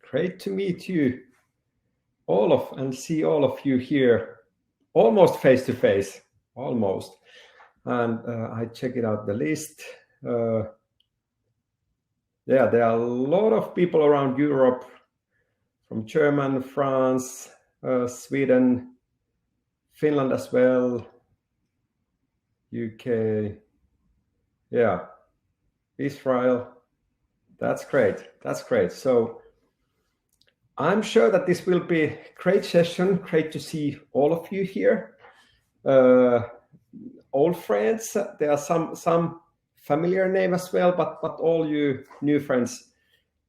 Great to meet you and see all of you here, almost face to face, almost. And I check it out the list. Yeah, there are a lot of people around Europe, from Germany, France, Sweden, Finland as well, UK, yeah, Israel. That's great. That's great. So I'm sure that this will be a great session. Great to see all of you here. Old friends. There are some familiar name as well, but all you new friends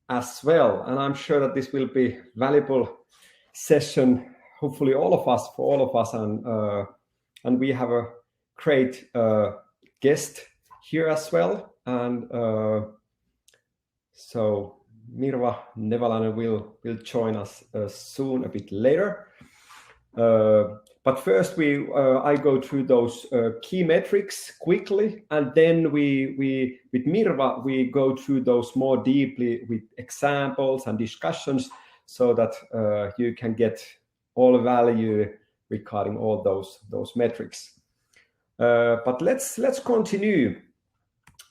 as well. And I'm sure that this will be valuable session. Hopefully, for all of us, and we have a great guest here as well. And so Mirva Nevalainen will join us soon, a bit later. But first, I go through those key metrics quickly, and then we with Mirva we go through those more deeply with examples and discussions, so that you can get all the value regarding all those metrics. But let's continue.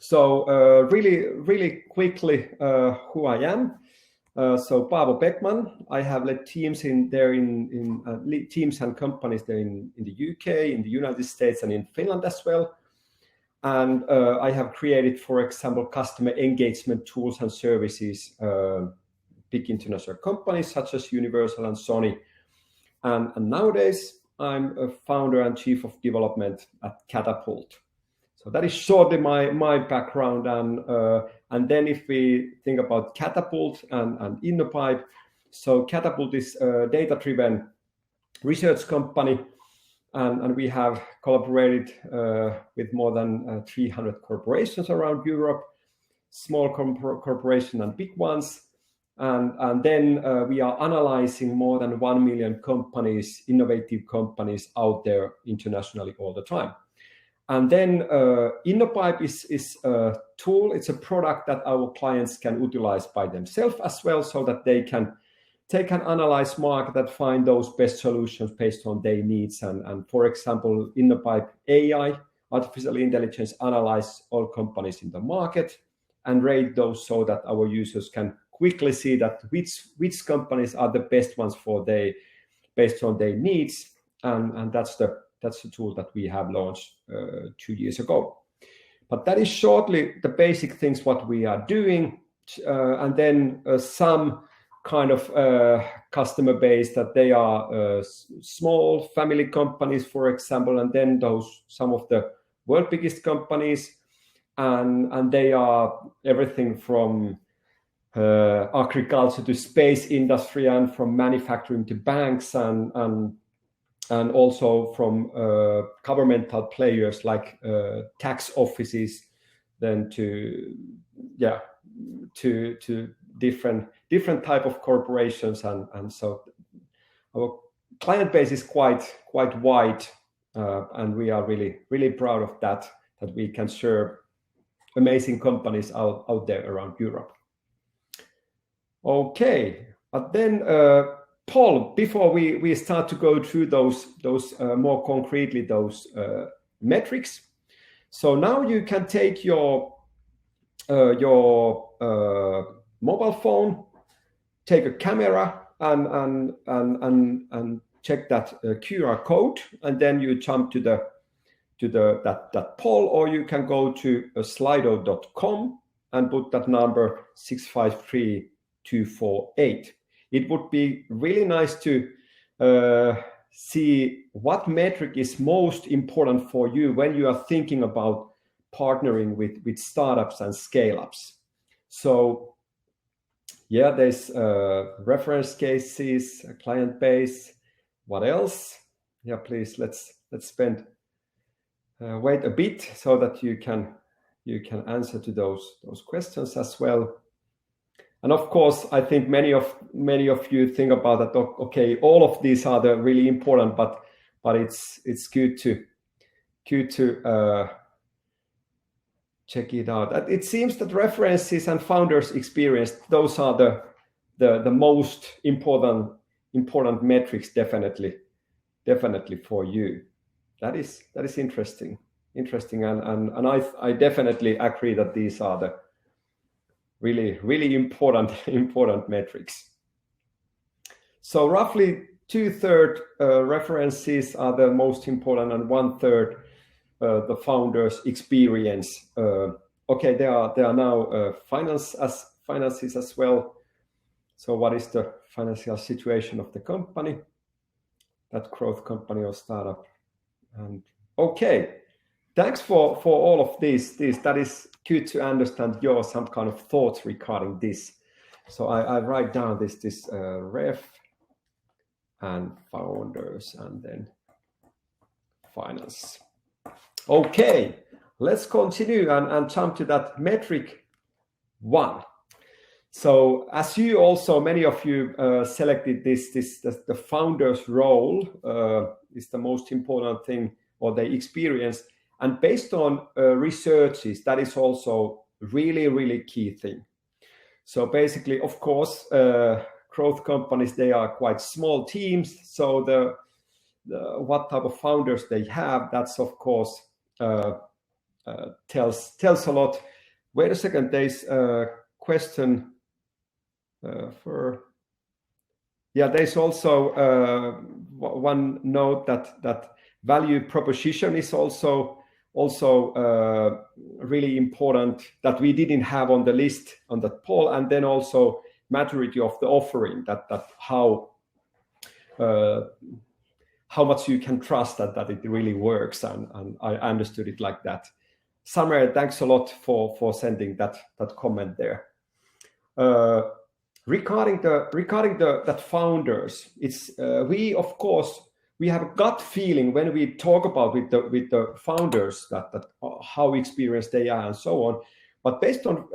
So really quickly, who I am. So Paavo Beckman. I have led teams in teams and companies there in the UK, in the United States, and in Finland as well. And I have created, for example, customer engagement tools and services, big international companies such as Universal and Sony. And nowadays, I'm a founder and chief of development at Catapult. So that is shortly my background, and then if we think about Catapult and InnoPipe, so Catapult is a data-driven research company, and we have collaborated with more than 300 corporations around Europe, small corporations and big ones, and then we are analyzing more than 1 million companies, innovative companies out there internationally all the time. And then InnoPipe is a tool. It's a product that our clients can utilize by themselves as well, so that they can analyze market and find those best solutions based on their needs. And for example, InnoPipe AI, artificial intelligence, analyze all companies in the market and rate those, so that our users can quickly see that which companies are the best ones based on their needs. And that's the tool that we have launched 2 years ago. But that is shortly the basic things what we are doing, and then some kind of customer base that they are small family companies, for example, and then some of the world biggest companies, and they are everything from agriculture to space industry, and from manufacturing to banks, and also from governmental players like tax offices, then to different type of corporations, and so our client base is quite wide, and we are really proud of that we can serve amazing companies out there around Europe. Okay, but then Paul, before we start to go through those more concretely, those metrics, so now you can take your mobile phone, take a camera, and check that QR code, and then you jump to that poll, or you can go to slido.com and put that number 653248. It would be really nice to see what metric is most important for you when you are thinking about partnering with startups and scale-ups. So yeah, there's reference cases, a client base. What else? Yeah, please, let's spend wait a bit so that you can answer to those questions as well. And of course, I think many of you think about that. Okay, all of these are the really important, but it's good to check it out. It seems that references and founders' experience, those are the most important metrics definitely for you. That is interesting, and I definitely agree that these are the really important metrics. So roughly 2/3 references are the most important, and 1/3 the founder's experience. Okay, there are now finances as well. So what is the financial situation of the company, that growth company or startup? And okay, thanks for all of this. That is good to understand your some kind of thoughts regarding this. So I write down this ref and founders and then finance. Okay, let's continue and jump to that metric 1. So as you also, many of you selected the founder's role is the most important thing, or the experience. And based on researches, that is also really key thing. So basically, of course, growth companies, they are quite small teams. So the what type of founders they have, that's of course tells a lot. Wait a second, there's a question there's also one note that value proposition is also really important, that we didn't have on the list on that poll, and then also maturity of the offering, that how much you can trust that it really works, and I understood it like that. Samuel, thanks a lot for sending that comment there. Regarding that founders, it's we of course we have a gut feeling when we talk about with the founders that how experienced they are and so on. But based on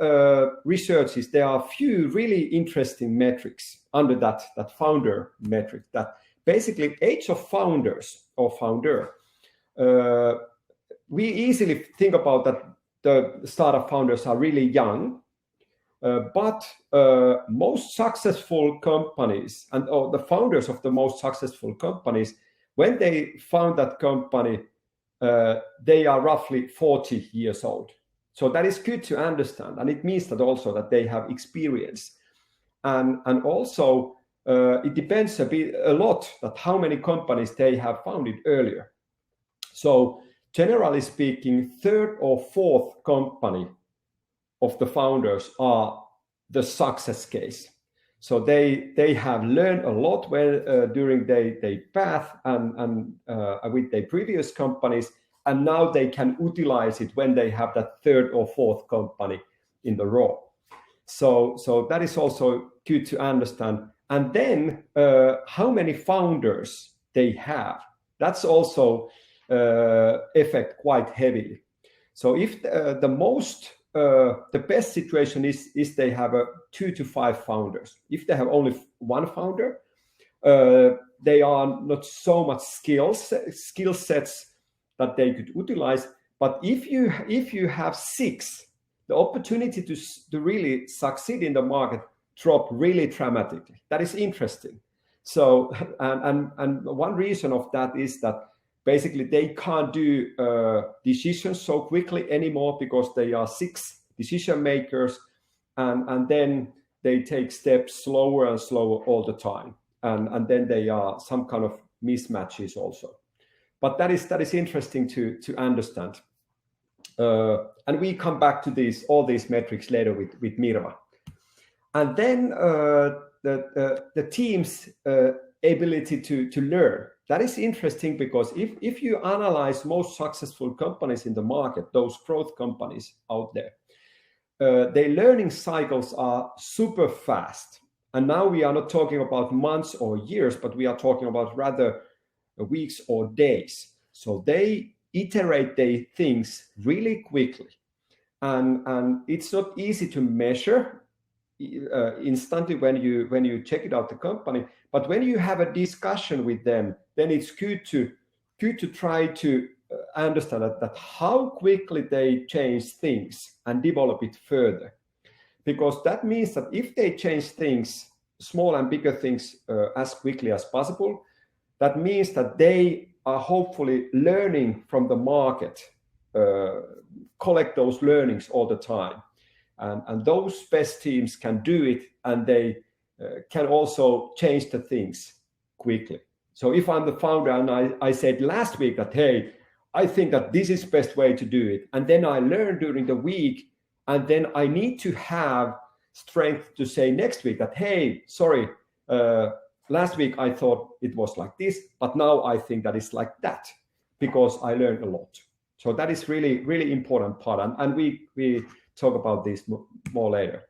researches, there are a few really interesting metrics under that founder metric. That basically age of founders or founder. We easily think about that the startup founders are really young. But most successful companies or the founders of the most successful companies, when they found that company, they are roughly 40 years old. So that is good to understand, and it means that also that they have experience, and also it depends a lot that how many companies they have founded earlier. So generally speaking, 3rd or 4th company of the founders are the success case. So they have learned a lot during their path and with their previous companies, and now they can utilize it when they have that 3rd or 4th company in the row. So that is also good to understand. And then how many founders they have, that's also affect quite heavily. So if the best situation is they have 2 to 5 founders. If they have only 1 founder, they are not so much skill sets that they could utilize. But if you have 6, the opportunity to really succeed in the market drop really dramatically. That is interesting. So and one reason of that is that basically they can't do decisions so quickly anymore, because they are 6 decision makers, and then they take steps slower and slower all the time, and then they are some kind of mismatches also. But that is interesting to understand, and we come back to all these metrics later with Mirva. And then the team's ability to learn. That is interesting, because if you analyze most successful companies in the market, those growth companies out there, their learning cycles are super fast. And now we are not talking about months or years, but we are talking about rather weeks or days. So they iterate their things really quickly. And it's not easy to measure instantly when you check it out the company, but when you have a discussion with them, then it's good to try to understand that how quickly they change things and develop it further, because that means that if they change things small and bigger things as quickly as possible. That means that they are hopefully learning from the market, collect those learnings all the time. And those best teams can do it, and they can also change the things quickly. So if I'm the founder and I said last week that, hey, I think that this is best way to do it, and then I learn during the week, and then I need to have strength to say next week that, hey, sorry, last week I thought it was like this, but now I think that it's like that, because I learned a lot. So that is really, really important part, and we talk about this more later.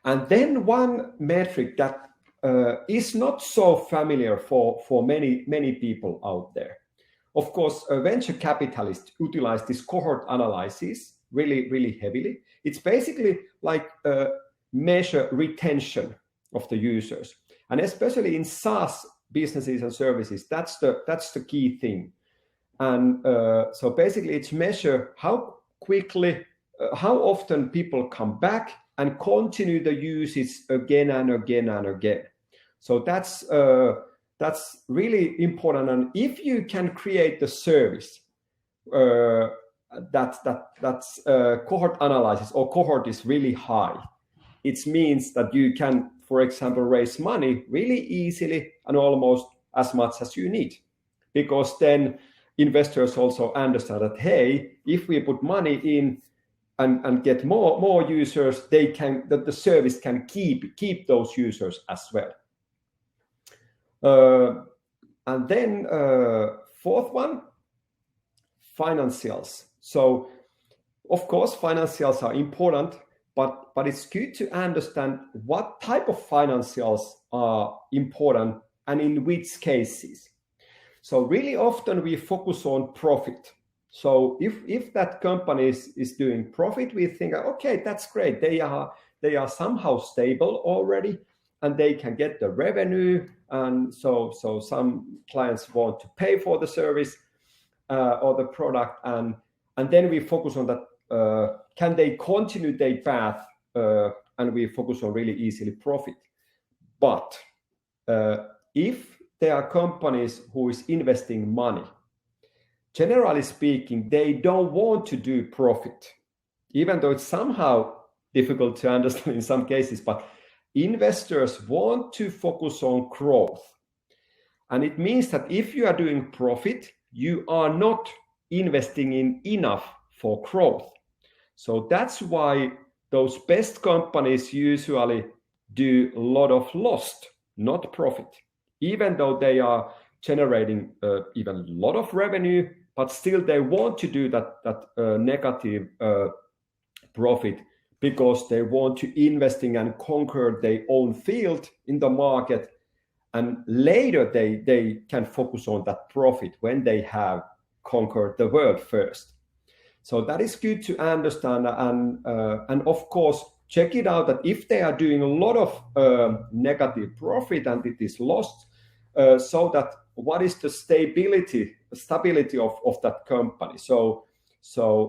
And then one metric that is not so familiar for many people out there. Of course, venture capitalists utilize this cohort analysis really heavily. It's basically like measure retention of the users, and especially in SaaS businesses and services, that's the key thing. And so basically, it's measure how quickly, how often people come back and continue the usage again and again and again. So that's really important. And if you can create the service that's cohort analysis or cohort is really high, it means that you can, for example, raise money really easily and almost as much as you need, because then investors also understand that, hey, if we put money in and get more users, the service can keep those users as well. And then fourth one, financials. So of course financials are important, but it's good to understand what type of financials are important and in which cases. So really often we focus on profit. So if that company is doing profit, we think, okay, that's great. They are somehow stable already, and they can get the revenue. And so some clients want to pay for the service or the product, and then we focus on that. Can they continue their path? And we focus on really easily profit. But if there are companies who is investing money, generally speaking, they don't want to do profit, even though it's somehow difficult to understand in some cases, but investors want to focus on growth. And it means that if you are doing profit, you are not investing in enough for growth. So that's why those best companies usually do a lot of loss, not profit, even though they are generating even a lot of revenue, but still they want to do that negative profit, because they want to investing and conquer their own field in the market, and later they can focus on that profit when they have conquered the world first. So that is good to understand, and of course check it out that if they are doing a lot of negative profit and it is lost, so that what is the stability of that company. So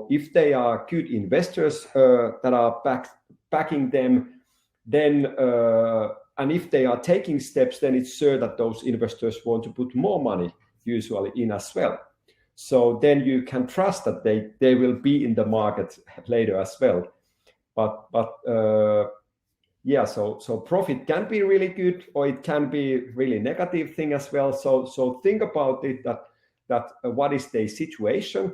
if they are good investors that are backing them, then and if they are taking steps, then it's sure that those investors want to put more money usually in as well. So then you can trust that they will be in the market later as well. But yeah, so profit can be really good, or it can be really negative thing as well. So think about it, that what is the situation,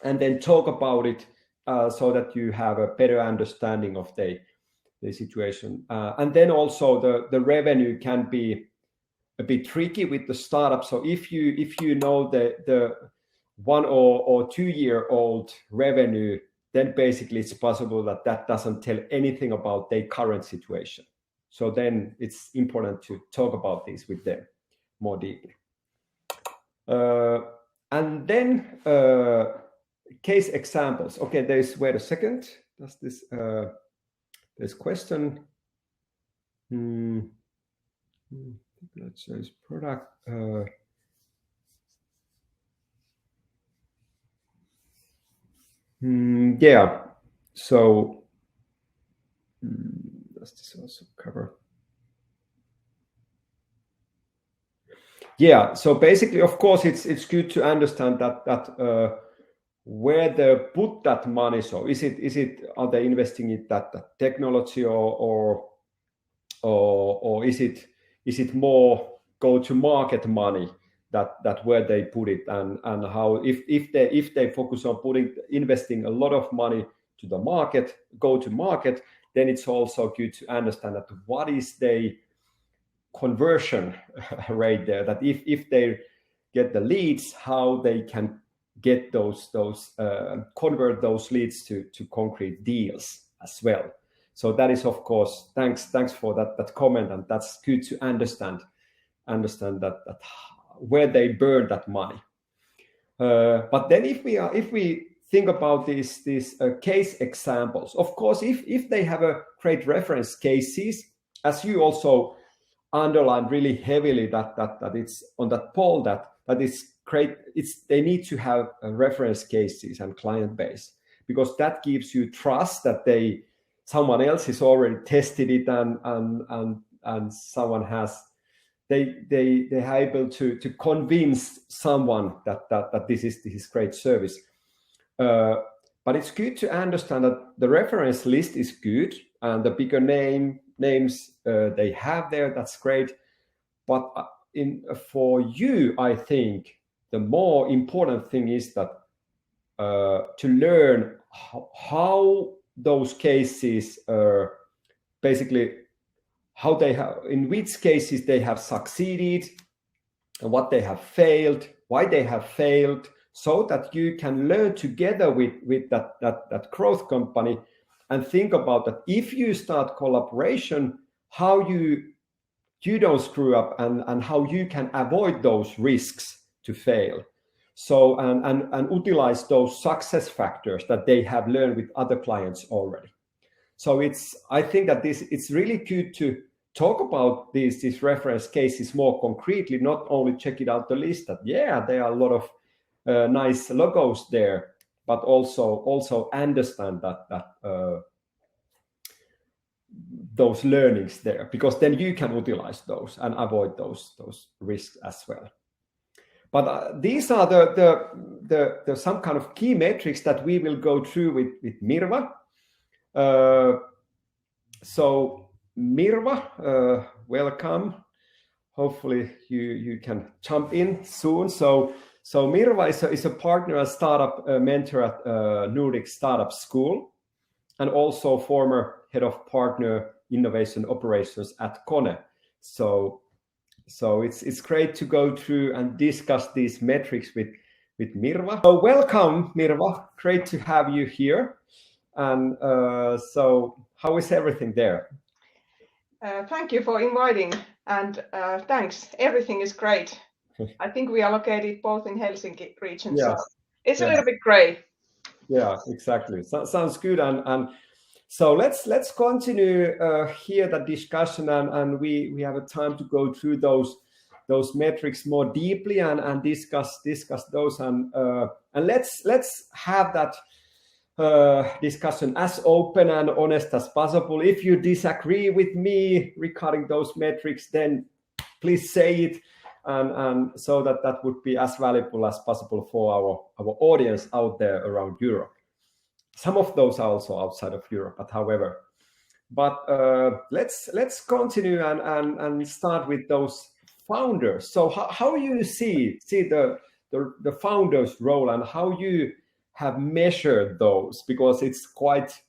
and then talk about it so that you have a better understanding of the situation. And then also the revenue can be a bit tricky with the startup. So if you know the 1 or 2 year old revenue, then basically it's possible that doesn't tell anything about their current situation. So then it's important to talk about this with them more deeply. And then case examples. Okay, wait a second. Does this this question? Let's say product. Yeah. So does this also cover? Yeah. So basically, of course, it's good to understand that where they put that money. So is it are they investing in that technology or is it more go to market money that where they put it, and how if they focus on investing a lot of money to the market, go to market, then it's also good to understand that what is the conversion rate there, that if they get the leads, how they can get those convert those leads to concrete deals as well. So that is, of course, thanks for that comment, and that's good to understand that where they burn that money. But then if we think about these case examples, of course, if they have a great reference cases, as you also underlined really heavily that it's on that poll that is great. They need to have reference cases and client base, because that gives you trust that someone else has already tested it and someone has they are able to convince someone that this is great service. But it's good to understand that the reference list is good and the bigger names they have there, that's great. But for you, I think the more important thing is that to learn how those cases basically how they have, in which cases they have succeeded and what they have failed, why they have failed, so that you can learn together with that growth company and think about that if you start collaboration, how you don't screw up and how you can avoid those risks to fail. So and utilize those success factors that they have learned with other clients already. So I think that it's really good to talk about these reference cases more concretely, not only check it out the list that there are a lot of nice logos there, but also understand that those learnings there, because then you can utilize those and avoid those risks as well. But these are the some kind of key metrics that we will go through with Mirva. So Mirva, welcome. Hopefully you can jump in soon. So Mirva is a partner, a startup mentor at Nordic Startup School, and also former head of partner innovation operations at Kone. So it's great to go through and discuss these metrics with Mirva. So welcome, Mirva. Great to have you here. And so how is everything there? Thank you for inviting, and thanks. Everything is great. I think we are located both in Helsinki region, yes. So it's a little bit gray. Yeah, exactly. So, sounds good. And so let's continue here the discussion, and we have a time to go through those metrics more deeply and discuss those, and let's have that discussion as open and honest as possible. If you disagree with me regarding those metrics, then please say it, and so that would be as valuable as possible for our audience out there around Europe. Some of those are also outside of Europe, but let's continue and start with those founders. So how you see the founders' role and how you have measured those, because it's quite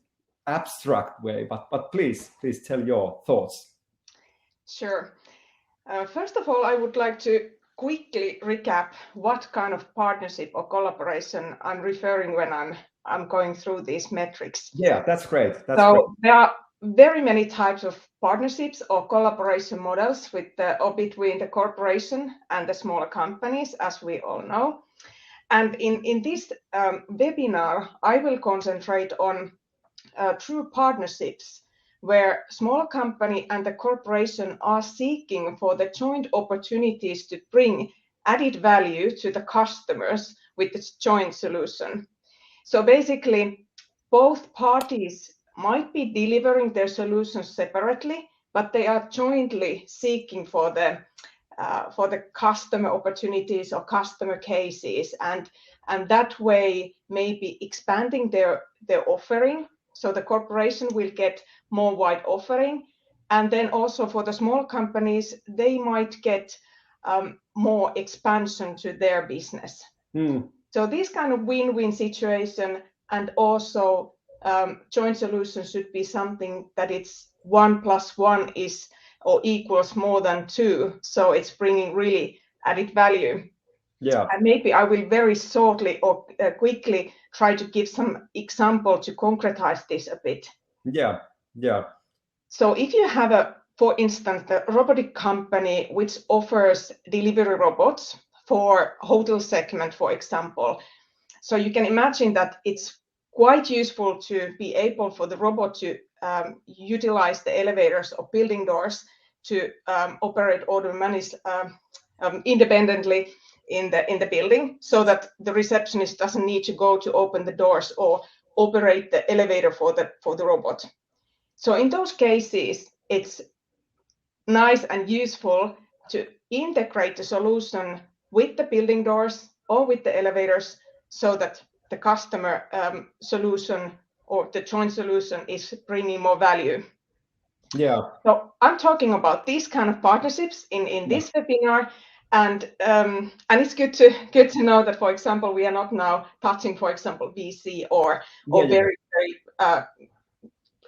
abstract way, but please tell your thoughts. Sure. First of all, I would like to quickly recap what kind of partnership or collaboration I'm referring when I'm going through these metrics. Yeah, that's great. There are very many types of partnerships or collaboration models or between the corporation and the smaller companies, as we all know. And in this webinar, I will concentrate on true partnerships where small company and the corporation are seeking for the joint opportunities to bring added value to the customers with this joint solution. So basically, both parties might be delivering their solutions separately, but they are jointly seeking for the customer opportunities or customer cases, and that way maybe expanding their offering, so the corporation will get more wide offering, and then also for the small companies they might get more expansion to their business. So this kind of win-win situation, and also joint solutions should be something that it's 1 + 1 is or equals more than 2, so it's bringing really added value. Yeah. And maybe I will very shortly or quickly try to give some example to concretize this a bit. Yeah. So if you have for instance, the robotic company which offers delivery robots for hotel segment, for example, so you can imagine that it's quite useful to be able for the robot to utilize the elevators or building doors to operate or to manage independently in the building, so that the receptionist doesn't need to go to open the doors or operate the elevator for the robot. So in those cases, it's nice and useful to integrate the solution with the building doors or with the elevators, so that the customer solution or the joint solution is bringing more value. Yeah. So I'm talking about these kind of partnerships in this webinar, and it's good to know that, for example, we are not now touching, for example, VC or very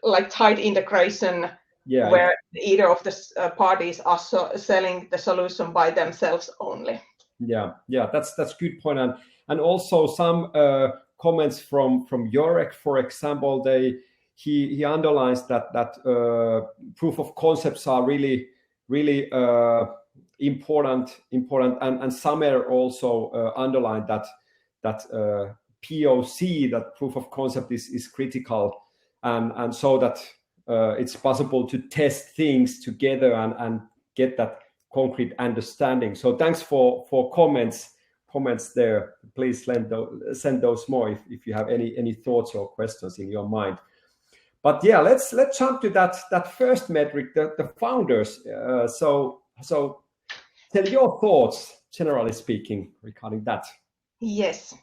like tight integration, where either of the parties are selling the solution by themselves only. Yeah, that's good point, and also some comments from Jörg, for example. He underlines that proof of concepts are really important, and Samer also underlined that POC, that proof of concept, is critical, and so that it's possible to test things together and get that concrete understanding. So thanks for comments there. Please send those more if you have any thoughts or questions in your mind. But yeah, let's jump to that first metric, the founders. So tell your thoughts, generally speaking, regarding that. Yes.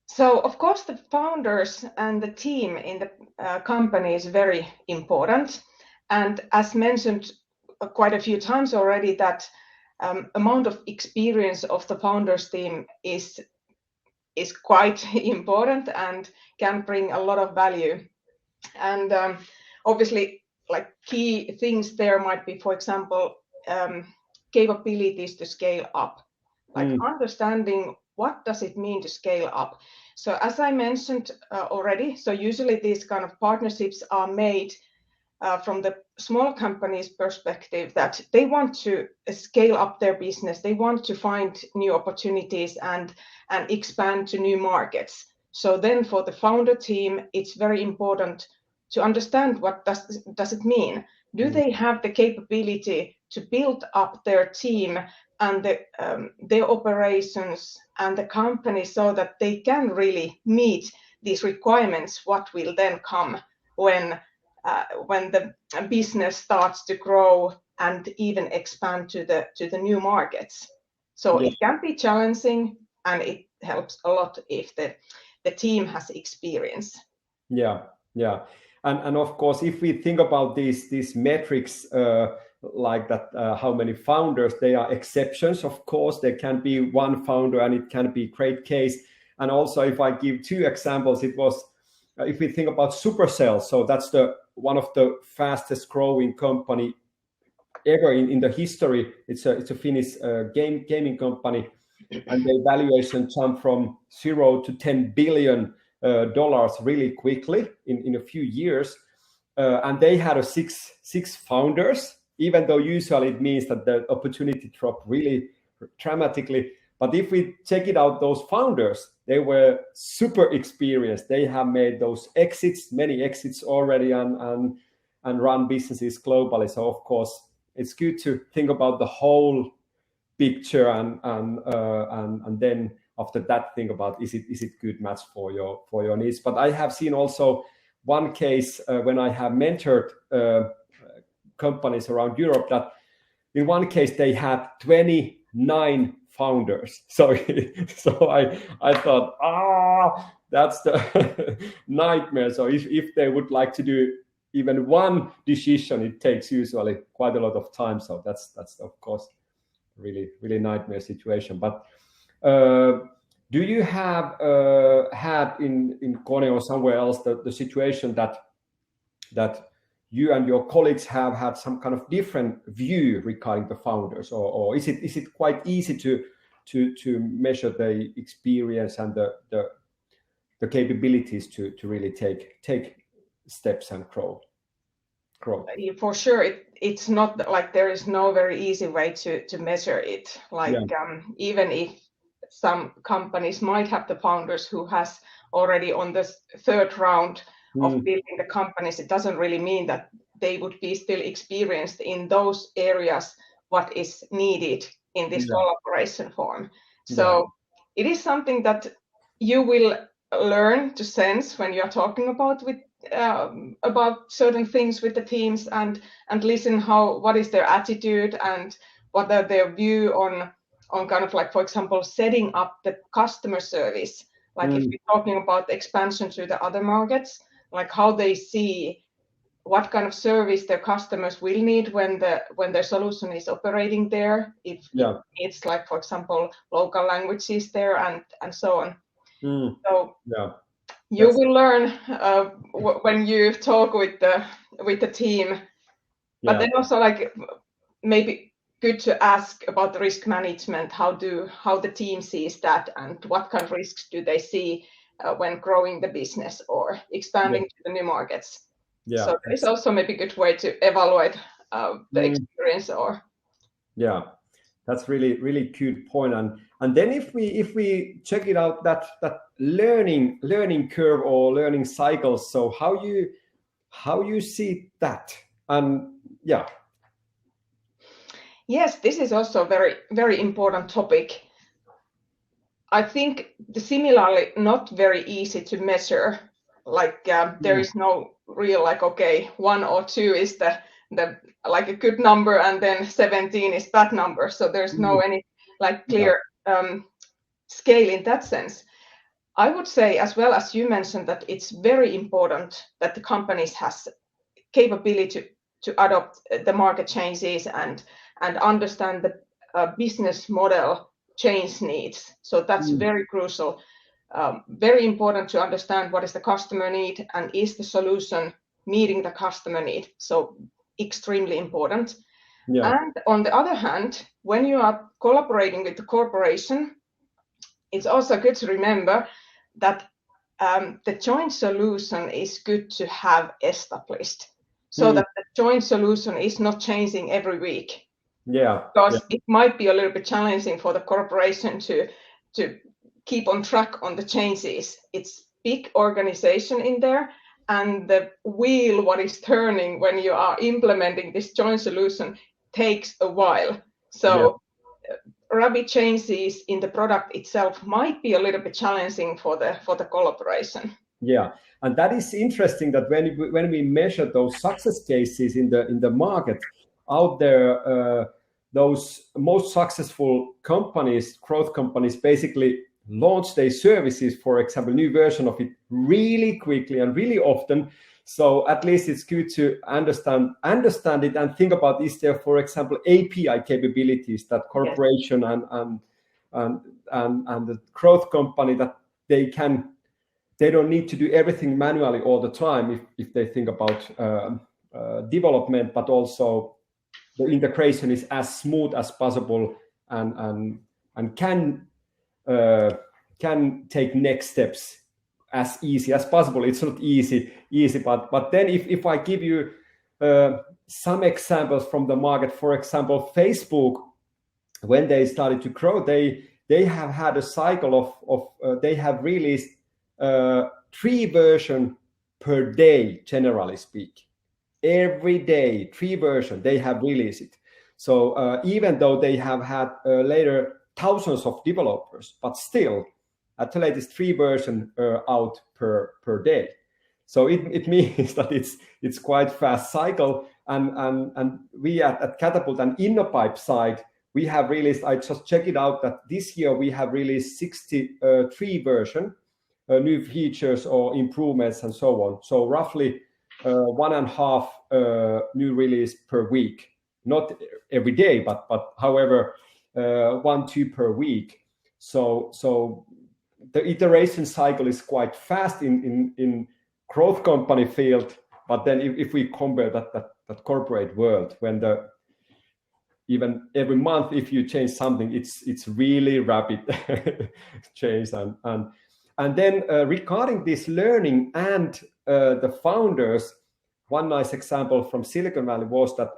So of course the founders and the team in the company is very important, and as mentioned quite a few times already, that amount of experience of the founders team is quite important and can bring a lot of value. And obviously, like key things there might be, for example, capabilities to scale up, like understanding what does it mean to scale up. So as I mentioned already, so usually these kind of partnerships are made from the small companies' perspective, that they want to scale up their business, they want to find new opportunities and expand to new markets. So then for the founder team, it's very important to understand what does it mean. Do they have the capability to build up their team and their operations and the company, so that they can really meet these requirements, what will then come when the business starts to grow and even expand to the new markets. So it can be challenging, and it helps a lot if the team has experience. Yeah. And of course, if we think about these metrics, like that, how many founders, they are exceptions. Of course, there can be one founder, and it can be a great case. And also, if I give two examples, it was if we think about Supercell. So that's one of the fastest growing company ever in the history. It's a Finnish gaming company, and the valuation jumped from $0 to $10 billion really quickly in a few years, and they had six founders, even though usually it means that the opportunity dropped really dramatically. But if we check it out, those founders, they were super experienced. They have made those many exits already, and run businesses globally. So of course, it's good to think about the whole picture, and then after that, think about is it good match for your needs. But I have seen also one case when I have mentored companies around Europe, that in one case they had 29 founders. So I thought, that's the nightmare. So if they would like to do even one decision, it takes usually quite a lot of time. So that's of course really nightmare situation. But do you have had in Kone or somewhere else the situation that you and your colleagues have had some kind of different view regarding the founders, or is it quite easy to measure the experience and the capabilities to really take steps and grow? For sure, it's not like there is no very easy way to measure it. Like even if some companies might have the founders who has already on the third round of building the companies, it doesn't really mean that they would be still experienced in those areas what is needed in this collaboration form. So it is something that you will learn to sense when you are talking about certain things with the teams and listen what is their attitude and what are their view on kind of like, for example, setting up the customer service. Like if we're talking about expansion to the other markets, like how they see what kind of service their customers will need when their solution is operating there. If it's like, for example, local languages there and so on. So you will learn when you talk with the team. But then also like maybe good to ask about the risk management. How the team sees that and what kind of risks do they see when growing the business or expanding to the new markets. So it's also maybe a good way to evaluate the experience that's really good point. And then if we check it out, that learning curve or learning cycles, so how you see that? And yes, this is also a very, very important topic. I think similarly not very easy to measure. Like there is no real like, okay, 1 or 2 is the like a good number and then 17 is bad number. So there's no any like clear scale in that sense. I would say, as well as you mentioned, that it's very important that the companies has capability to adopt the market changes and understand the business model change needs. So that's very crucial. Very important to understand what is the customer need and is the solution meeting the customer need. So extremely important. And on the other hand, when you are collaborating with the corporation, it's also good to remember that the joint solution is good to have established, so that the joint solution is not changing every week. Because it might be a little bit challenging for the corporation to keep on track on the changes. It's big organization in there, and the wheel what is turning when you are implementing this joint solution takes a while. So rapid changes in the product itself might be a little bit challenging for the collaboration. And that is interesting that when we measure those success cases in the market out there, those most successful companies, growth companies, basically launch their services, for example, new version of it really quickly and really often. So at least it's good to understand it and think about, is there, for example, API capabilities that corporation and the growth company that they don't need to do everything manually all the time if they think about development, but also the integration is as smooth as possible and can take next steps as easy as possible. It's not easy, but then if I give you some examples from the market, for example, Facebook, when they started to grow, they have had a cycle of they have released 3 versions per day, generally speaking. Every day, 3 versions they have released it. So even though they have had later thousands of developers, but still at the latest 3 versions out per day. So it means that it's quite fast cycle. And we at Catapult and InnoPipe side, we have released, I just checked it out, that this year we have released 63 version, new features or improvements and so on. So roughly 1.5 new release per week. Not every day, but however, 1-2 per week. So the iteration cycle is quite fast in growth company field. But then if we compare that corporate world, when even every month, if you change something, it's really rapid change. And then regarding this learning and the founders, one nice example from Silicon Valley was that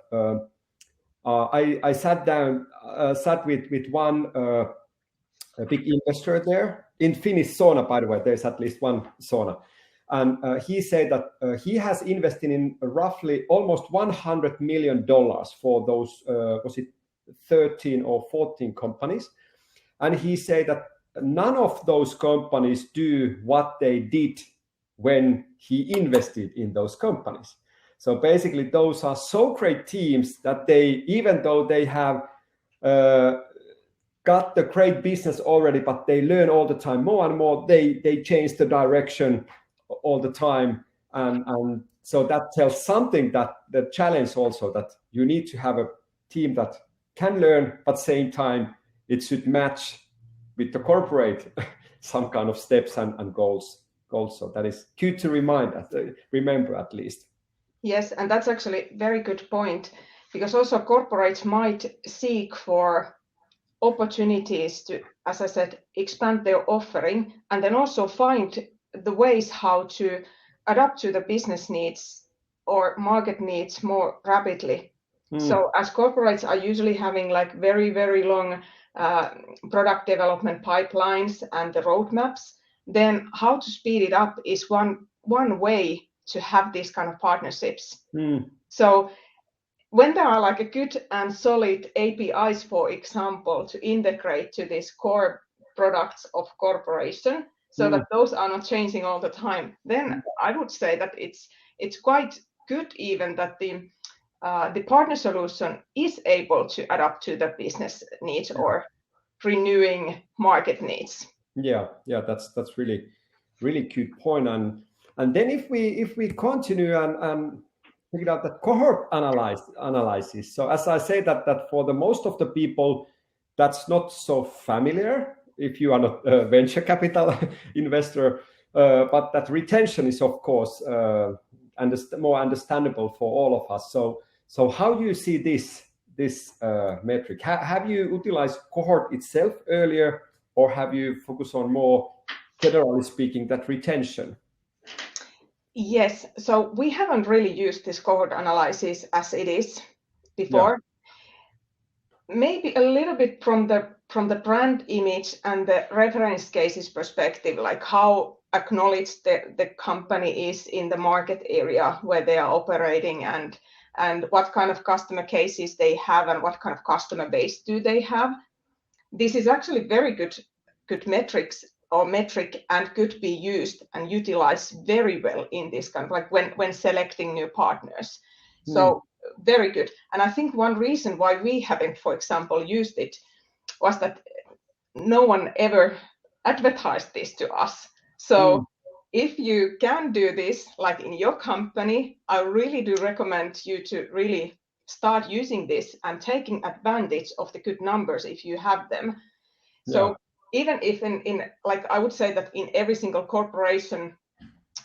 I sat with one a big investor there in Finnish sauna, by the way. There's at least one sauna. And he said that he has invested in roughly almost $100 million for those, was it 13 or 14 companies? And he said that none of those companies do what they did when he invested in those companies. So basically, those are so great teams that they, even though they have got the great business already, but they learn all the time more and more, they change the direction all the time. And so that tells something, that the challenge also, that you need to have a team that can learn, but same time it should match with the corporate some kind of steps and goals. So that is good to remember at least. Yes, and that's actually a very good point, because also corporates might seek for opportunities to, as I said, expand their offering, and then also find the ways how to adapt to the business needs or market needs more rapidly. So as corporates are usually having like very, very long product development pipelines and the roadmaps, then how to speed it up is one way to have these kind of partnerships. So when there are like a good and solid APIs, for example, to integrate to these core products of corporation, so that those are not changing all the time, then I would say that it's quite good even that the partner solution is able to adapt to the business needs or renewing market needs. Yeah, that's really good point. And then if we continue and figure out the cohort analysis. So as I say that for the most of the people, that's not so familiar if you are not a venture capital investor, but that retention is of course more understandable for all of us. So how do you see this metric? Have you utilized cohort itself earlier, or have you focused on more, generally speaking, that retention? Yes, so we haven't really used this cohort analysis as it is before. Yeah. Maybe a little bit from the brand image and the reference cases perspective, like how acknowledged the company is in the market area where they are operating, and what kind of customer cases they have and what kind of customer base do they have. This is actually very good metric and could be used and utilized very well in this kind of like when selecting new partners. So very good. And I think one reason why we haven't, for example, used it was that no one ever advertised this to us. So if you can do this, like in your company, I really do recommend you to really start using this and taking advantage of the good numbers if you have them. So even if in like I would say that in every single corporation,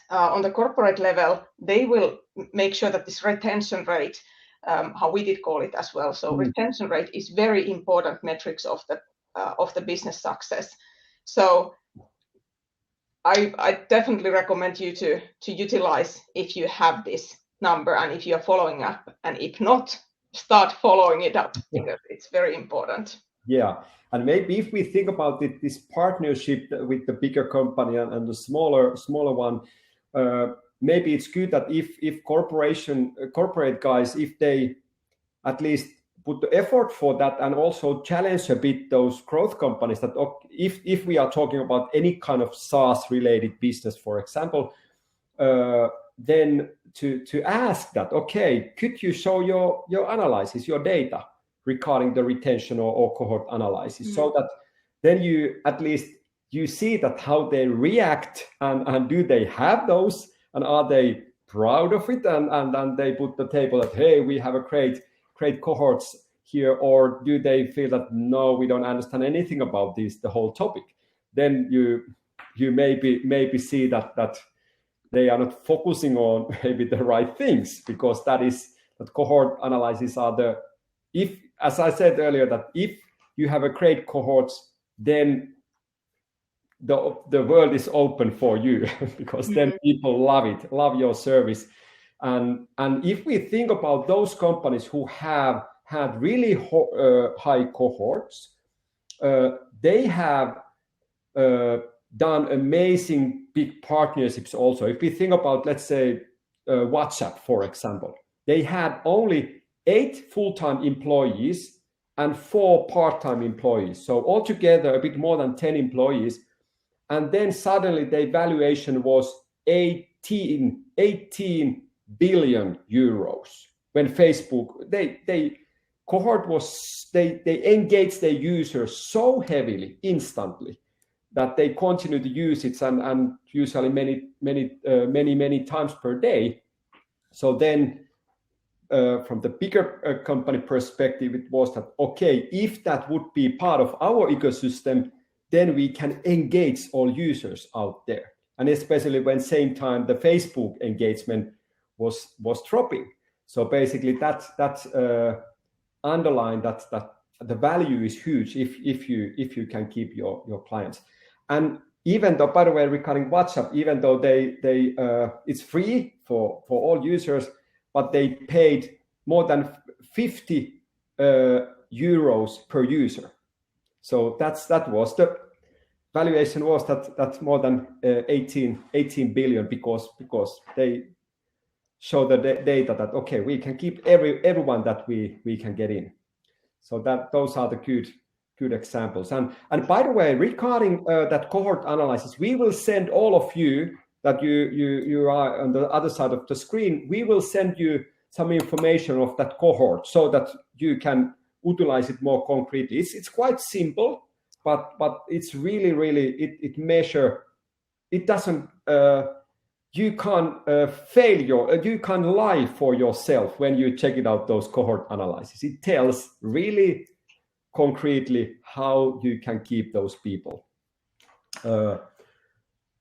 on the corporate level, they will make sure that this retention rate, how we did call it as well. So retention rate is very important metrics of the business success. So I definitely recommend you to utilize if you have this number and if you are following up, and if not, start following it up because it's very important. Yeah, and maybe if we think about this partnership with the bigger company and the smaller one, maybe it's good that if corporate guys, if they at least put the effort for that and also challenge a bit those growth companies, that if we are talking about any kind of SaaS related business, for example, then to ask that, okay, could you show your analysis, your data regarding the retention or cohort analysis, so that then you at least you see that how they react and do they have those and are they proud of it and they put the table that, hey, we have a great cohorts here, or do they feel that no, we don't understand anything about the whole topic? Then you maybe see that they are not focusing on maybe the right things, because that cohort analysis are as I said earlier, that if you have a great cohorts, then the world is open for you because then people love your service. And if we think about those companies who have had really high cohorts, they have done amazing big partnerships also. If we think about, let's say, WhatsApp, for example, they had only 8 full-time employees and 4 part-time employees. So altogether a bit more than 10 employees. And then suddenly the valuation was 18 billion euros. When Facebook, they engaged their users so heavily, instantly, that they continue to use it and usually many times per day. So then from the bigger company perspective, it was that, okay, if that would be part of our ecosystem, then we can engage all users out there. And especially when same time the Facebook engagement was dropping. So basically that underlined that the value is huge if you can keep your clients. And even though, by the way, regarding WhatsApp, even though they it's free for all users, but they paid more than 50 euros per user. So that was the valuation, was that's more than 18 billion, because they show the data that, okay, we can keep everyone that we can get in. So those are the good examples. And by the way, regarding that cohort analysis, we will send all of you that you are on the other side of the screen, we will send you some information of that cohort so that you can utilize it more concretely. It's quite simple, but it's really it measure. It doesn't. You can't you can't lie for yourself when you check it out, those cohort analysis. It tells really concretely how you can keep those people.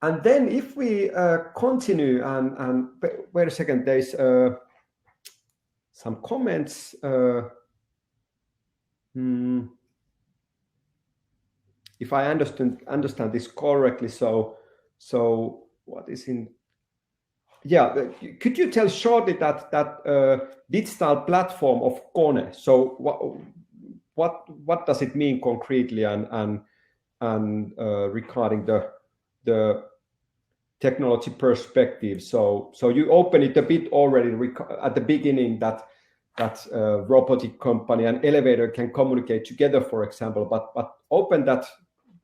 And then if we continue and wait a second, there's some comments. If I understand this correctly, so what is in? Yeah, could you tell shortly that digital platform of Kone? So what does it mean concretely, and regarding the technology perspective? So you open it a bit already at the beginning that robotic company and elevator can communicate together, for example. But open that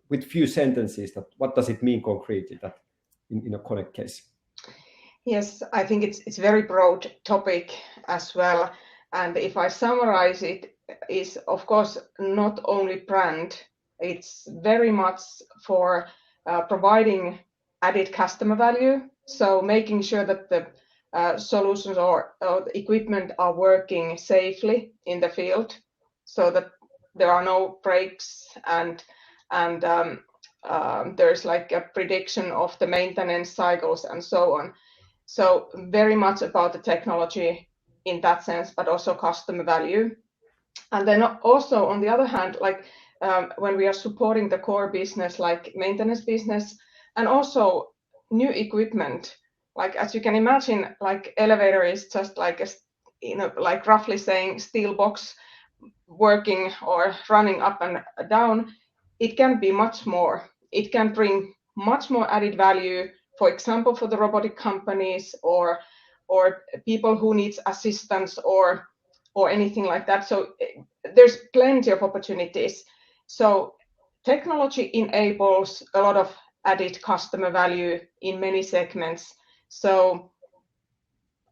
with few sentences. That what does it mean concretely that in a Kone case? Yes, I think it's very broad topic as well. And if I summarize it, is of course not only brand, it's very much for providing added customer value. So making sure that the solutions or the equipment are working safely in the field, so that there are no breaks and there's like a prediction of the maintenance cycles and so on. So very much about the technology in that sense, but also customer value. And then also on the other hand, like when we are supporting the core business, like maintenance business, and also new equipment, like as you can imagine, like elevator is just like like roughly saying steel box working or running up and down. It can be much more. It can bring much more added value, for example, for the robotic companies or people who needs assistance or anything like that. So there's plenty of opportunities. So technology enables a lot of added customer value in many segments. So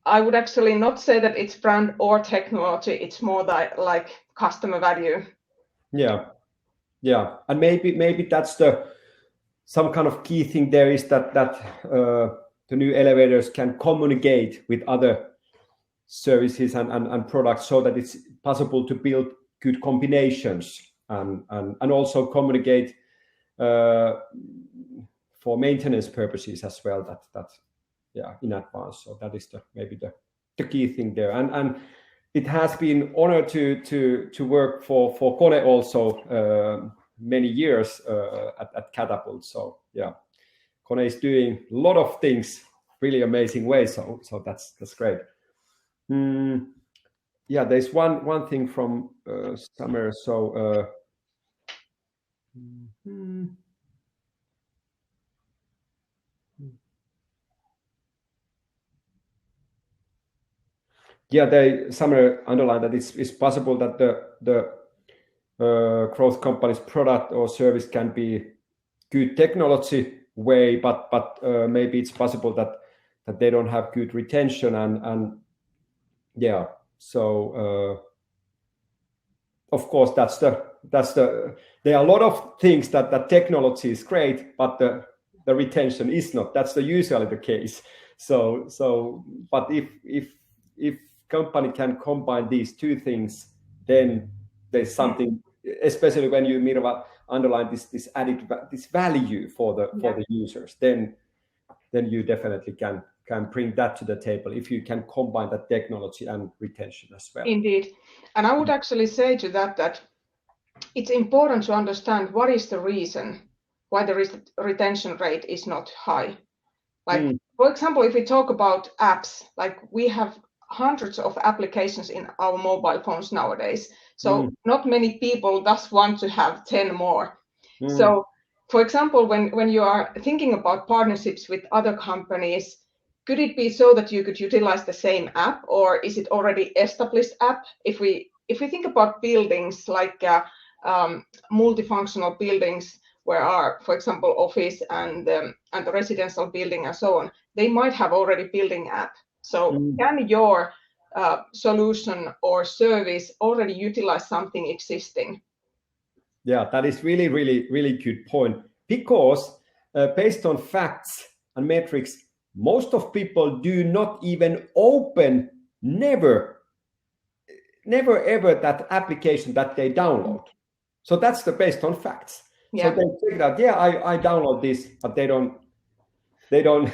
I would actually not say that it's brand or technology. It's more like customer value. Yeah, and maybe that's some kind of key thing there is that the new elevators can communicate with other services and products so that it's possible to build good combinations and also communicate for maintenance purposes as well, that in advance. So that is maybe the key thing there. And it has been honor to work for KONE also many years at Catapult. So yeah, KONE is doing a lot of things really amazing ways. So that's great. Yeah, there's one thing from Summer. So they Summer underlined that it's possible that the growth company's product or service can be good technology way, but maybe it's possible that they don't have good retention and yeah. So of course that's the there are a lot of things that technology is great, but the retention is not. That's usually the case. So but if company can combine these two things, then there's something, especially when you Mirva underline this added this value for the users, then you definitely can bring that to the table if you can combine that technology and retention as well. Indeed. And I would actually say to that it's important to understand what is the reason why the retention rate is not high. Like, for example, if we talk about apps, like we have hundreds of applications in our mobile phones nowadays. So not many people just want to have 10 more. So, for example, when you are thinking about partnerships with other companies, could it be so that you could utilize the same app, or is it already established app? If we think about buildings like multifunctional buildings where are, for example, office and the residential building and so on, they might have already building app. So can your solution or service already utilize something existing? Yeah, that is really, really, really good point. Because based on facts and metrics, most of people do not even open, never ever that application that they download. So that's based on facts. So they check that, I download this, but they don't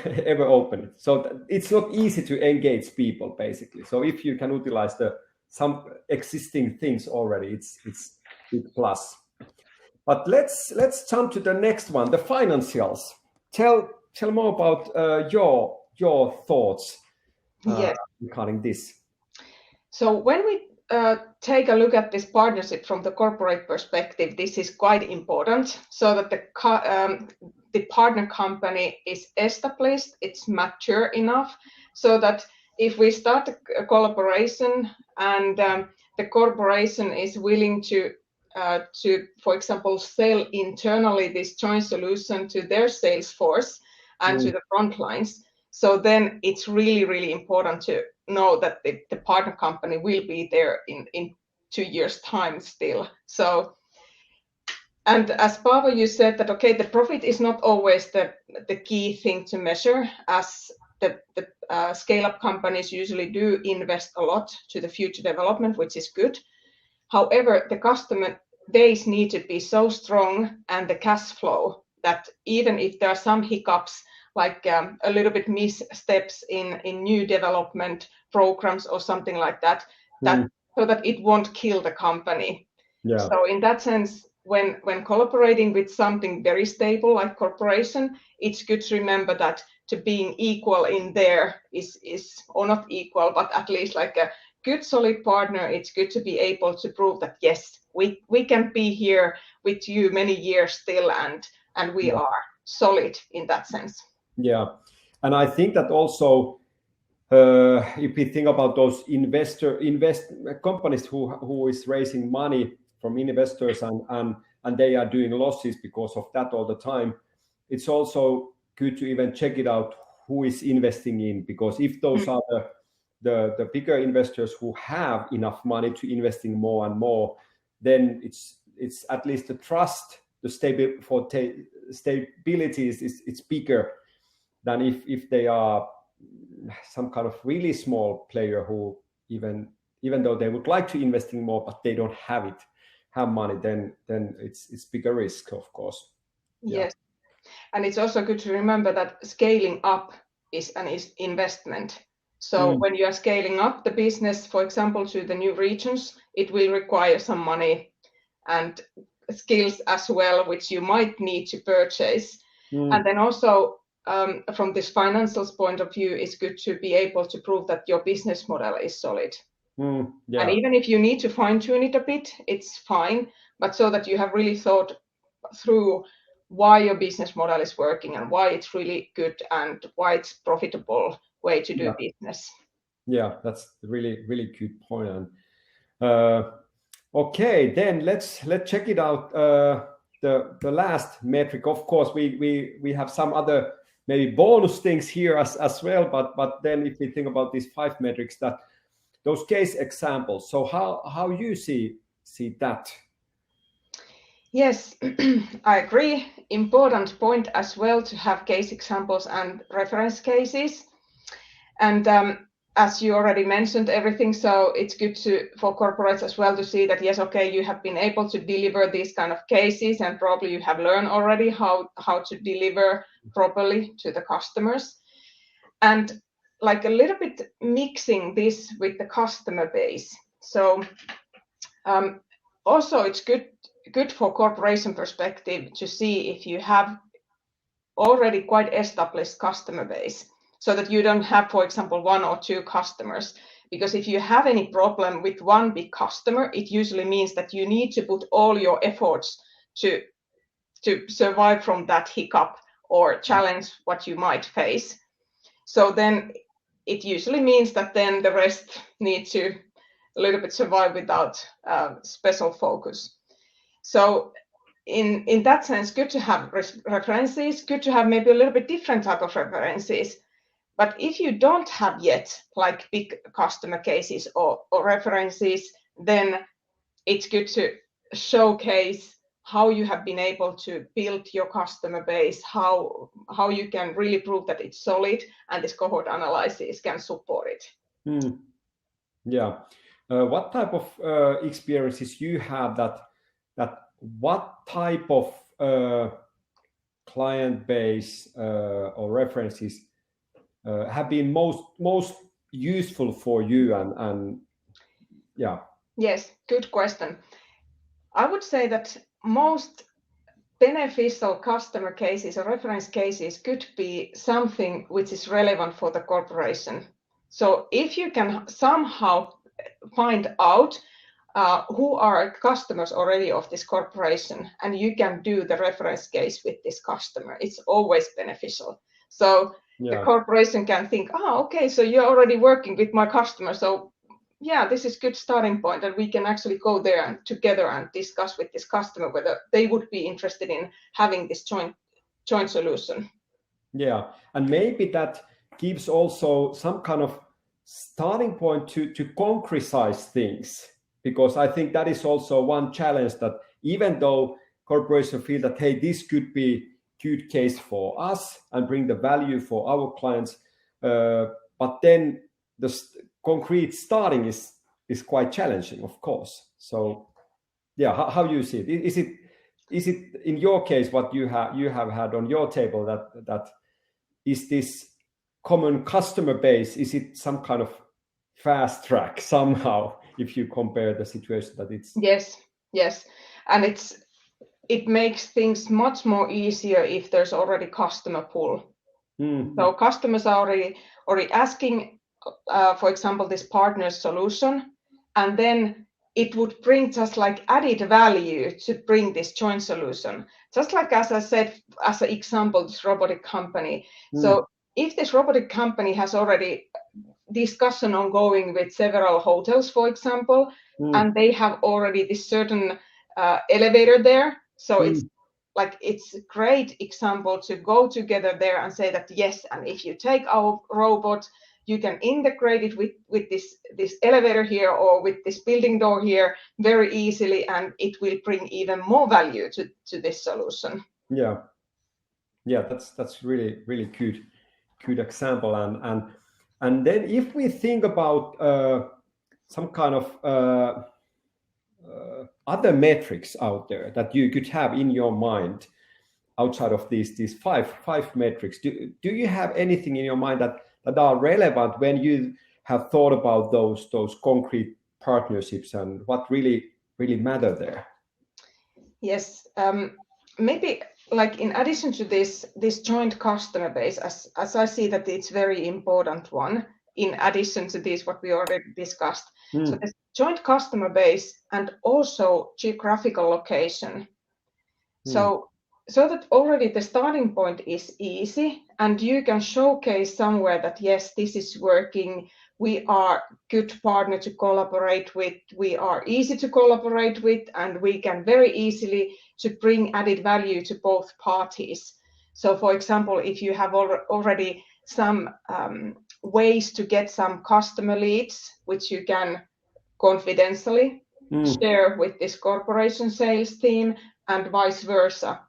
ever open it. So it's not easy to engage people basically. So if you can utilize some existing things already, it's big plus. But let's jump to the next one, the financials. Tell more about your thoughts regarding this. So when we take a look at this partnership from the corporate perspective, this is quite important, so that the partner company is established, it's mature enough, so that if we start a collaboration and the corporation is willing to, for example, sell internally this joint solution to their sales force and to the front lines. So then it's really, really important to know that the partner company will be there in 2 years' time still. So, and as Paavo, you said that, okay, the profit is not always the key thing to measure, as the scale-up companies usually do invest a lot to the future development, which is good. However, the customer days need to be so strong and the cash flow that even if there are some hiccups, like a little bit missteps in new development programs or something like that, so that it won't kill the company. Yeah. So in that sense, when collaborating with something very stable like corporation, it's good to remember that to being equal in there is or not equal, but at least like a good solid partner, it's good to be able to prove that yes, we can be here with you many years still, and we are solid in that sense. Yeah, and I think that also if we think about those companies who is raising money from investors and they are doing losses because of that all the time, it's also good to even check it out who is investing in, because if those are the bigger investors who have enough money to investing more and more, then it's at least the trust, the stability is it's bigger than if they are some kind of really small player who even though they would like to investing more, but they don't have money, then it's bigger risk, of course. Yes. And it's also good to remember that scaling up is an investment. So when you are scaling up the business, for example, to the new regions, it will require some money and skills as well, which you might need to purchase. And then also from this financial point of view, it's good to be able to prove that your business model is solid. And even if you need to fine tune it a bit, it's fine, but so that you have really thought through why your business model is working and why it's really good and why it's profitable way to do business. Yeah, that's really, really good point. And okay, then let's check it out. The last metric, of course, we have some other maybe bonus things here as well. But then if we think about these 5 metrics, that those case examples. So how you see that? Yes, I agree. Important point as well to have case examples and reference cases. And as you already mentioned everything, so it's good for corporates as well to see that, yes, okay, you have been able to deliver these kind of cases and probably you have learned already how to deliver properly to the customers. And like a little bit mixing this with the customer base. So also it's good for corporation perspective to see if you have already quite established customer base, so that you don't have, for example, 1 or 2 customers. Because if you have any problem with one big customer, it usually means that you need to put all your efforts to survive from that hiccup or challenge what you might face. So then it usually means that then the rest need to a little bit survive without special focus. So in that sense, good to have references, good to have maybe a little bit different type of references. But if you don't have yet like big customer cases or references, then it's good to showcase how you have been able to build your customer base, how you can really prove that it's solid, and this cohort analysis can support it. Yeah. What type of experiences you have that what type of client base or references have been most useful for you and yeah? Yes, good question. I would say that most beneficial customer cases or reference cases could be something which is relevant for the corporation. So if you can somehow find out who are customers already of this corporation, and you can do the reference case with this customer, it's always beneficial. So the corporation can think, okay, so you're already working with my customer, so yeah, this is good starting point, and we can actually go there and together and discuss with this customer whether they would be interested in having this joint solution. Yeah, and maybe that gives also some kind of starting point to concretize things, because I think that is also one challenge, that even though corporations feel that, hey, this could be good case for us and bring the value for our clients, but then the concrete starting is quite challenging, of course. So yeah, how you see it? Is it in your case what you have had on your table, that is this common customer base, is it some kind of fast track somehow if you compare the situation that it's? Yes, and it makes things much more easier if there's already customer pull. So customers are already asking, for example, this partner solution, and then it would bring just like added value to bring this joint solution. Just like, as I said, as an example, this robotic company. So if this robotic company has already discussion ongoing with several hotels, for example, and they have already this certain elevator there, so it's a great example to go together there and say that, yes, and if you take our robot, you can integrate it with this elevator here or with this building door here very easily, and it will bring even more value to this solution. Yeah, that's really good example. And then if we think about some kind of other metrics out there that you could have in your mind outside of these five metrics, do you have anything in your mind that are relevant when you have thought about those concrete partnerships and what really matter there? Yes, maybe like in addition to this joint customer base, as I see that it's very important one, in addition to this what we already discussed. So the joint customer base and also geographical location. So that already the starting point is easy, and you can showcase somewhere that yes, this is working, we are good partner to collaborate with, we are easy to collaborate with, and we can very easily to bring added value to both parties. So for example, if you have already some ways to get some customer leads, which you can confidentially share with this corporation sales team, and vice versa,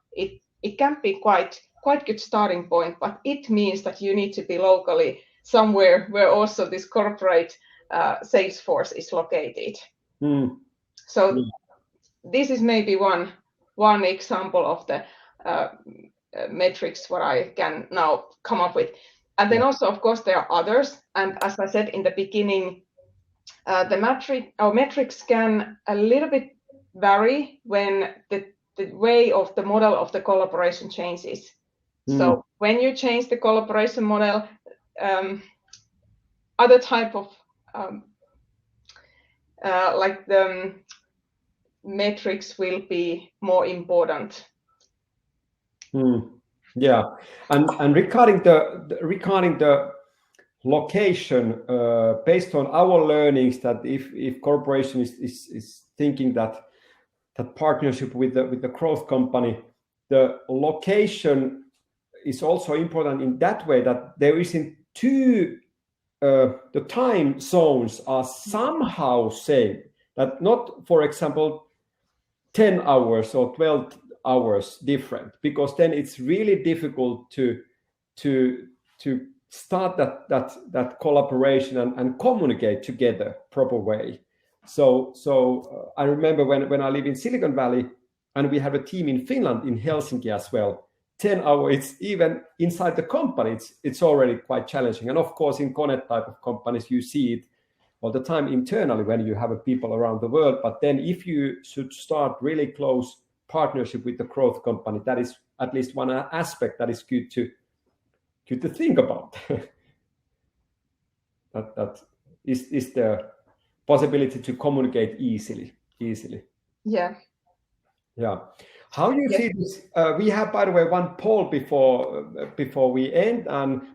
it can be quite good starting point, but it means that you need to be locally somewhere where also this corporate sales force is located. So this is maybe one example of the metrics what I can now come up with. And then also, of course, there are others. And as I said in the beginning, the metrics can a little bit vary when the way of the model of the collaboration changes. So when you change the collaboration model, other type of like the metrics will be more important. Yeah, and regarding the location, based on our learnings, that if corporation is thinking that partnership with the growth company, the location is also important in that way that there isn't the time zones are somehow same, that not, for example, 10 hours or 12 hours different, because then it's really difficult to start that collaboration and communicate together proper way. So I remember when I live in Silicon Valley, and we have a team in Finland, in Helsinki as well. 10 hours, it's even inside the company, it's already quite challenging. And of course, in Connect type of companies, you see it all the time internally when you have people around the world. But then if you should start really close partnership with the growth company, that is at least one aspect that is good to think about. that is the possibility to communicate easily. Yeah. How do you see this? We have, by the way, one poll before we end,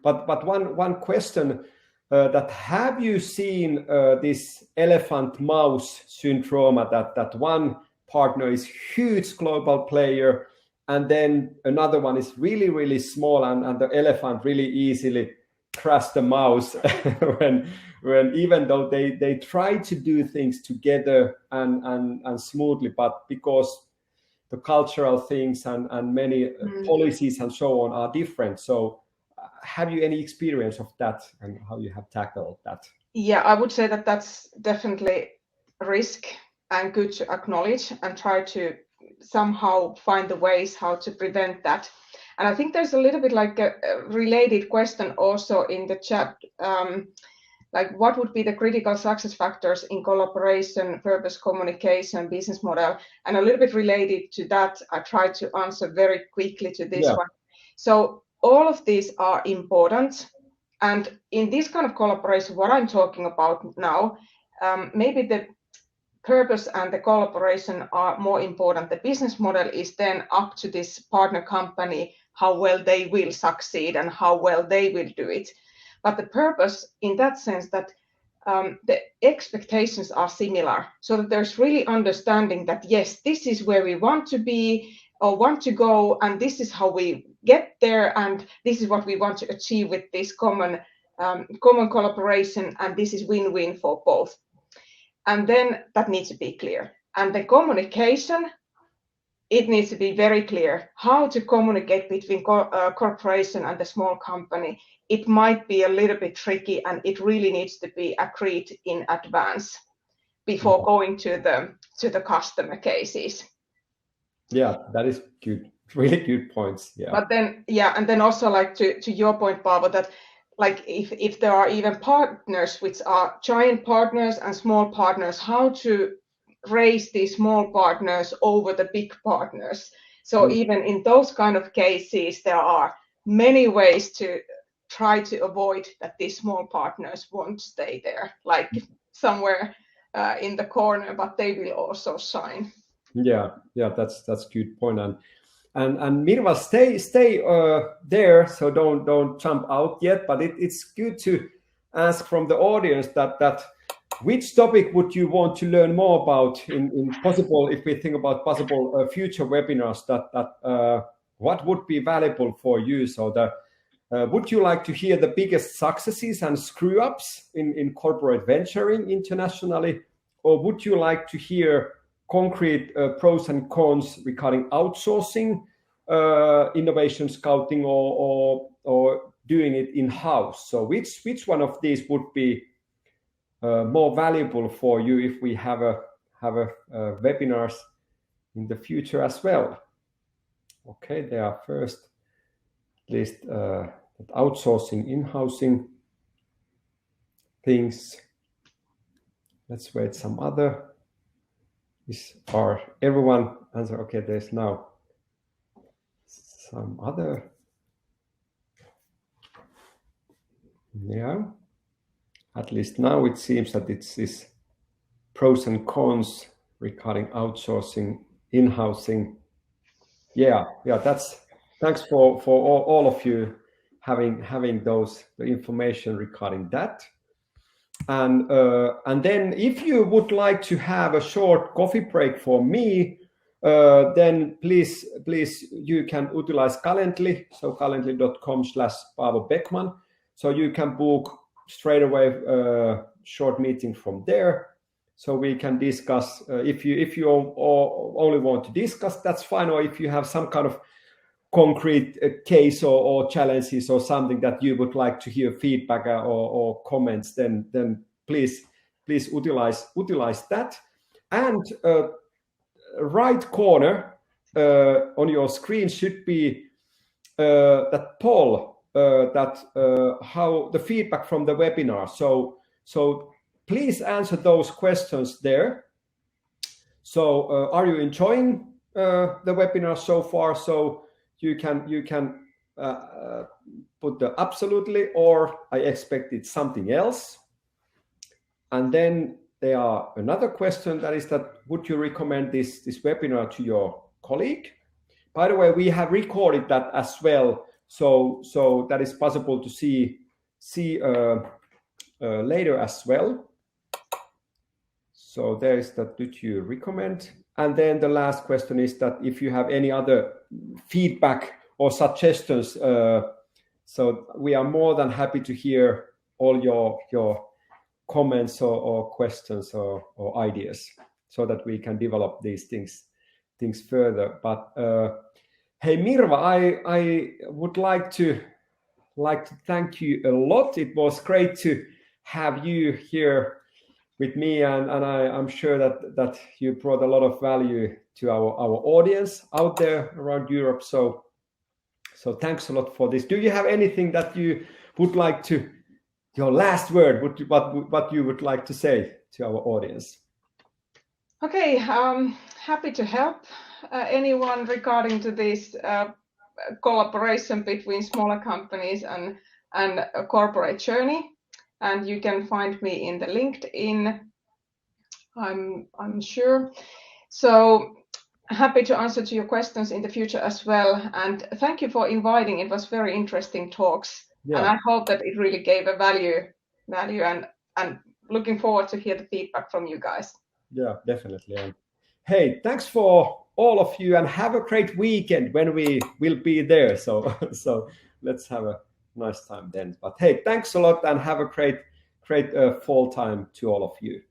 but one question that have you seen this elephant mouse syndrome, that one partner is huge global player and then another one is really small, and the elephant really easily crush the mouse when even though they try to do things together and smoothly, but because the cultural things and many policies and so on are different. So have you any experience of that and how you have tackled that? Yeah, I would say that that's definitely a risk and good to acknowledge and try to somehow find the ways how to prevent that. And I think there's a little bit like a related question also in the chat, like what would be the critical success factors in collaboration, purpose, communication, business model? And a little bit related to that, I try to answer very quickly to this one. So all of these are important. And in this kind of collaboration, what I'm talking about now, maybe the purpose and the collaboration are more important. The business model is then up to this partner company, how well they will succeed and how well they will do it. But the purpose in that sense that the expectations are similar, so that there's really understanding that, yes, this is where we want to be or want to go, and this is how we get there, and this is what we want to achieve with this common common collaboration, and this is win-win for both. And then that needs to be clear. And the communication, it needs to be very clear how to communicate between corporation and the small company. It might be a little bit tricky, and it really needs to be agreed in advance before going to the customer cases. Yeah, that is good. Really good points. Yeah. But then, and then also like to your point, Paavo, that like if there are even partners which are giant partners and small partners, how to raise these small partners over the big partners. So even in those kind of cases, there are many ways to try to avoid that these small partners won't stay there, like somewhere in the corner, but they will also shine. Yeah, that's good point. And Mirva, stay there, so don't jump out yet. But it's good to ask from the audience that which topic would you want to learn more about in possible, if we think about possible future webinars, that what would be valuable for you. So would you like to hear the biggest successes and screw ups in corporate venturing internationally, or would you like to hear concrete pros and cons regarding outsourcing, innovation scouting, or doing it in-house? So which one of these would be more valuable for you if we have a webinars in the future as well? Okay, there are first list outsourcing, in-housing things. Let's wait some other. Is are everyone answer? Okay, there's now some other. Yeah, at least now it seems that it's this pros and cons regarding outsourcing, in-housing. Yeah, that's thanks for all of you having those the information regarding that. And then if you would like to have a short coffee break for me, then please you can utilize Calendly, so calendly.com/Paavo Beckman. So you can book straight away a short meeting from there, so we can discuss. If you only want to discuss, that's fine. Or if you have some kind of concrete case or challenges or something that you would like to hear feedback or comments, then please utilize that. And right corner on your screen should be that poll that how the feedback from the webinar. So please answer those questions there. So are you enjoying the webinar so far? So you can put the absolutely, or I expected something else. And then there are another question that is that would you recommend this webinar to your colleague? By the way, we have recorded that as well, so that is possible to see later as well. So there is that, would you recommend? And then the last question is that if you have any other feedback or suggestions, so we are more than happy to hear all your comments or questions or ideas, so that we can develop these things further. But hey Mirva, I would like to thank you a lot. It was great to have you here with me, and I'm sure that you brought a lot of value to our audience out there around Europe. So thanks a lot for this. Do you have anything that you would like to, your last word, what you would like to say to our audience? Okay, happy to help anyone regarding to this collaboration between smaller companies and a corporate journey. And you can find me in the LinkedIn, I'm sure. So happy to answer to your questions in the future as well. And thank you for inviting. It was very interesting talks. Yeah. And I hope that it really gave a value and looking forward to hear the feedback from you guys. Yeah, definitely. And hey, thanks for all of you, and have a great weekend when we will be there. So let's have a nice time then. But hey, thanks a lot, and have a great fall time to all of you.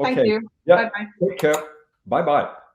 Okay. Thank you. Yeah. Bye-bye. Take care. Bye-bye.